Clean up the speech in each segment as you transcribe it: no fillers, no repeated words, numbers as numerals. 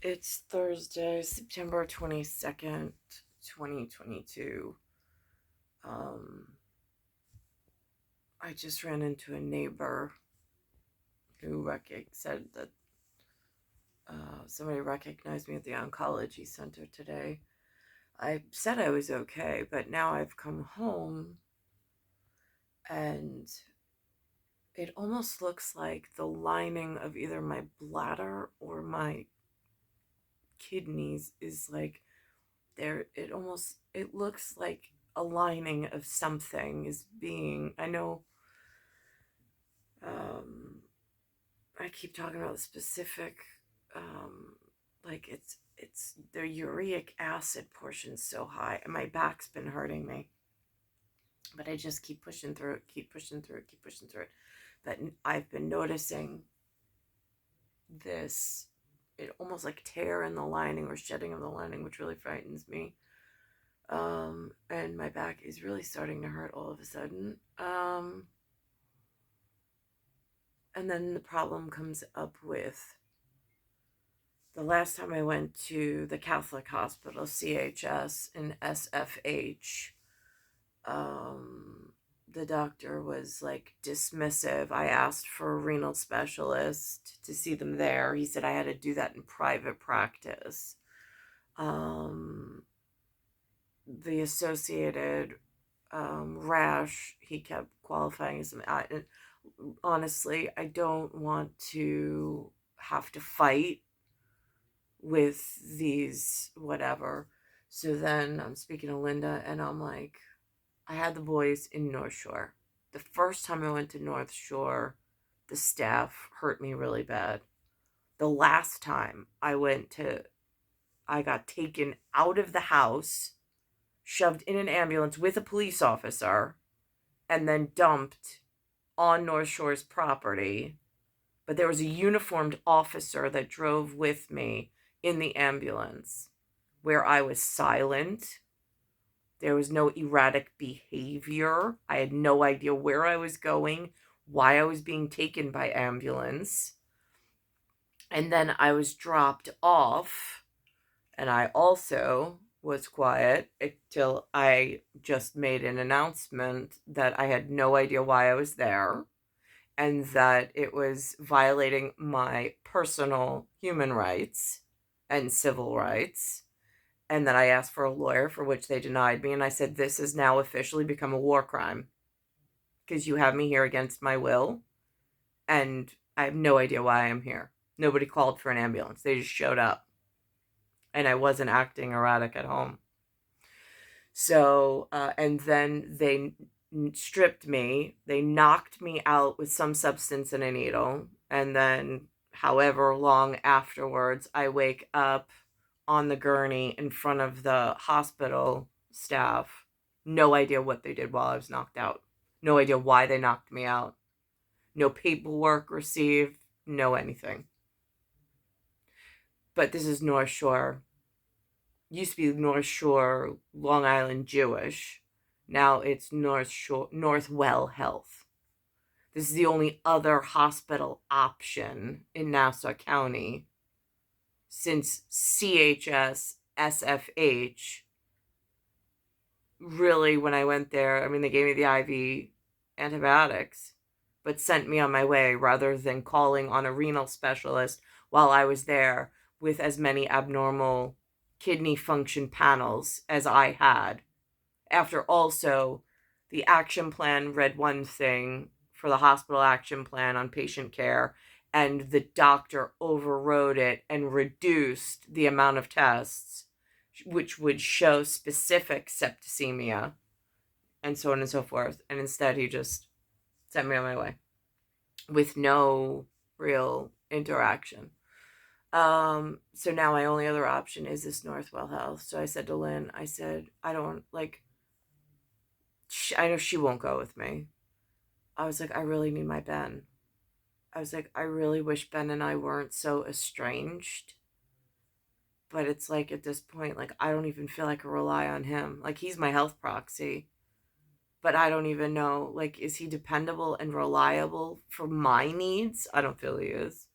It's Thursday, September 22nd, 2022. Um, I just ran into a neighbor who said that somebody recognized me at the oncology center today. I said I was okay, but now I've come home and it almost looks like the lining of either my bladder or my kidneys is like there. It looks like a lining of something is being, I know. um I keep talking about the specific, um like it's the uric acid portion's so high and my back's been hurting me, but I just keep pushing through it, keep pushing through it, keep pushing through it. But I've been noticing this, it almost like tear in the lining or shedding of the lining, which really frightens me. And my back is really starting to hurt all of a sudden. And then the problem comes up with the last time I went to the Catholic hospital, CHS in SFH. The doctor was like dismissive. I asked for a renal specialist to see them there. He said I had to do that in private practice. The associated rash, he kept qualifying as honestly, I don't want to have to fight with these whatever. So then I'm speaking to Linda and I'm like, I had the boys in North Shore. The first time I went to North Shore, the staff hurt me really bad. The last time I got taken out of the house, shoved in an ambulance with a police officer, and then dumped on North Shore's property. But there was a uniformed officer that drove with me in the ambulance where I was silent. There was no erratic behavior. I had no idea where I was going, why I was being taken by ambulance. And then I was dropped off, and I also was quiet until I just made an announcement that I had no idea why I was there and that it was violating my personal human rights and civil rights, and that I asked for a lawyer, for which they denied me. And I said, this has now officially become a war crime because you have me here against my will, and I have no idea why I'm here. Nobody called for an ambulance. They just showed up, and I wasn't acting erratic at home. So, and then they stripped me. They knocked me out with some substance in a needle. And then, however long afterwards, I wake up on the gurney in front of the hospital staff. No idea what they did while I was knocked out. No idea why they knocked me out. No paperwork received. No anything. But this is North Shore. Used to be North Shore, Long Island Jewish. Now it's North Shore, NORTHWELL Health. This is the only other hospital option in Nassau County since CHS, SFH. Really, when I went there, I mean, they gave me the IV antibiotics, but sent me on my way rather than calling on a renal specialist while I was there with as many abnormal kidney function panels as I had. After also, the action plan read one thing for the hospital action plan on patient care, and the doctor overrode it and reduced the amount of tests which would show specific septicemia and so on and so forth. And instead, he just sent me on my way with no real interaction. So now my only other option is this NORTHWELL Health. So I said to Lynn, I said, I don't like, I know she won't go with me. I was like, I really need my Ben. I was like, I really wish Ben and I weren't so estranged. But it's like at this point, like, I don't even feel I can rely on him. Like, he's my health proxy. But I don't even know, like, is he dependable and reliable for my needs? I don't feel he is.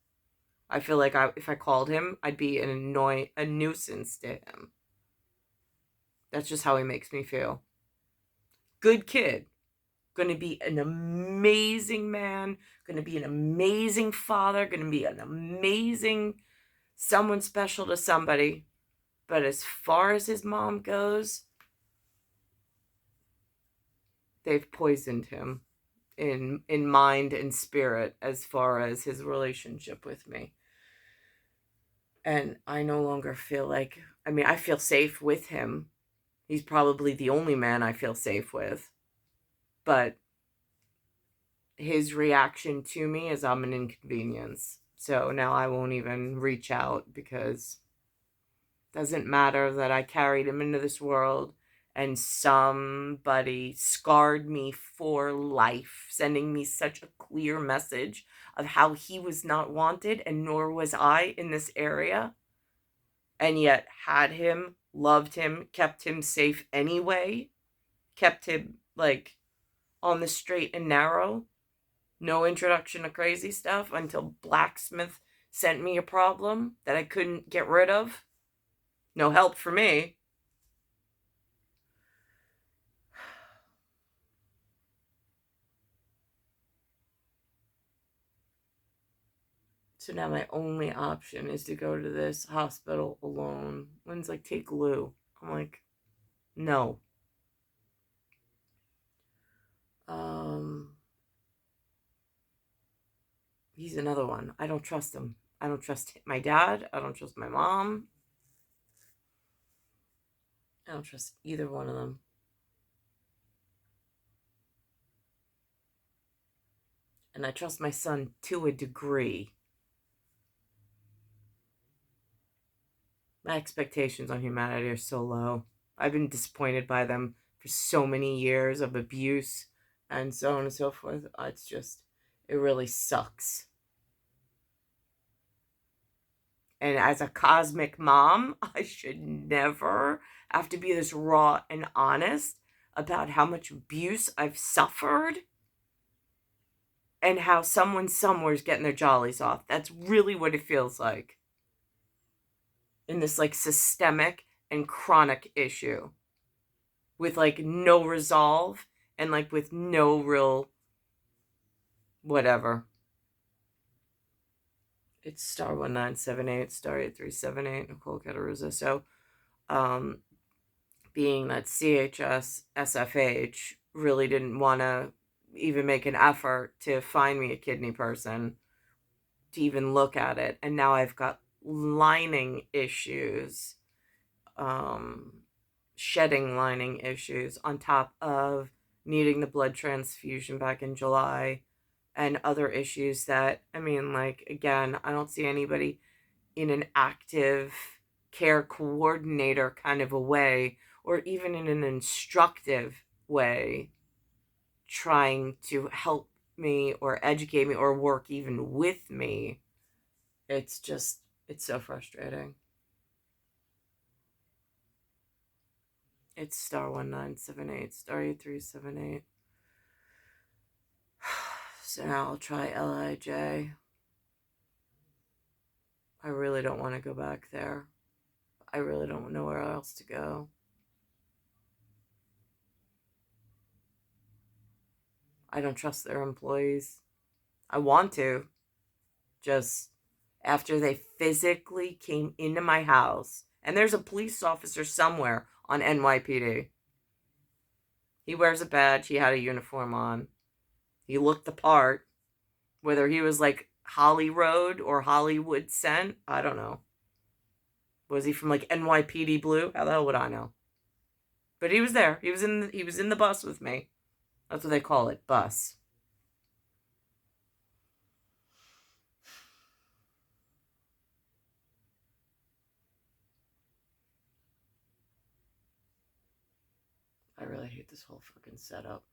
I feel like if I called him, I'd be a nuisance to him. That's just how he makes me feel. Good kid. Going to be an amazing man. Going to be an amazing father. Going to be an amazing someone special to somebody. But as far as his mom goes, they've poisoned him in mind and spirit as far as his relationship with me. And I no longer feel like, I mean, I feel safe with him. He's probably the only man I feel safe with. But his reaction to me is I'm an inconvenience. So now I won't even reach out, because it doesn't matter that I carried him into this world and somebody scarred me for life, sending me such a clear message of how he was not wanted, and nor was I in this area. And yet had him, loved him, kept him safe anyway, kept him like on the straight and narrow. No introduction to crazy stuff until Blacksmith sent me a problem that I couldn't get rid of. No help for me. So now my only option is to go to this hospital alone. Lynn's like, take Lou. I'm like, no. He's another one. I don't trust him. I don't trust my dad. I don't trust my mom. I don't trust either one of them. And I trust my son to a degree. My expectations on humanity are so low. I've been disappointed by them for so many years of abuse and so on and so forth. It's just, it really sucks. And as a cosmic mom, I should never have to be this raw and honest about how much abuse I've suffered and how someone somewhere's getting their jollies off. That's really what it feels like in this like systemic and chronic issue with like no resolve and like with no real whatever. It's star 1978, star 8378, Nicole Cattaruzza. So, being that CHS SFH really didn't want to even make an effort to find me a kidney person to even look at it. And now I've got lining issues, shedding lining issues on top of needing the blood transfusion back in July and other issues that, I mean, like, again, I don't see anybody in an active care coordinator kind of a way, or even in an instructive way, trying to help me or educate me or work even with me. It's just, it's so frustrating. It's star 1978, star 8378. So now I'll try LIJ. I really don't want to go back there. I really don't know where else to go. I don't trust their employees. I want to. Just after they physically came into my house, and there's a police officer somewhere on NYPD. He wears a badge. He had a uniform on. He looked the part. Whether he was like Holly Road or Hollywood scent, I don't know. Was he from like NYPD Blue? How the hell would I know? But he was there. He was in the bus with me. That's what they call it, bus. I really hate this whole fucking setup.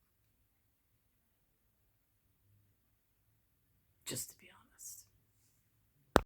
Just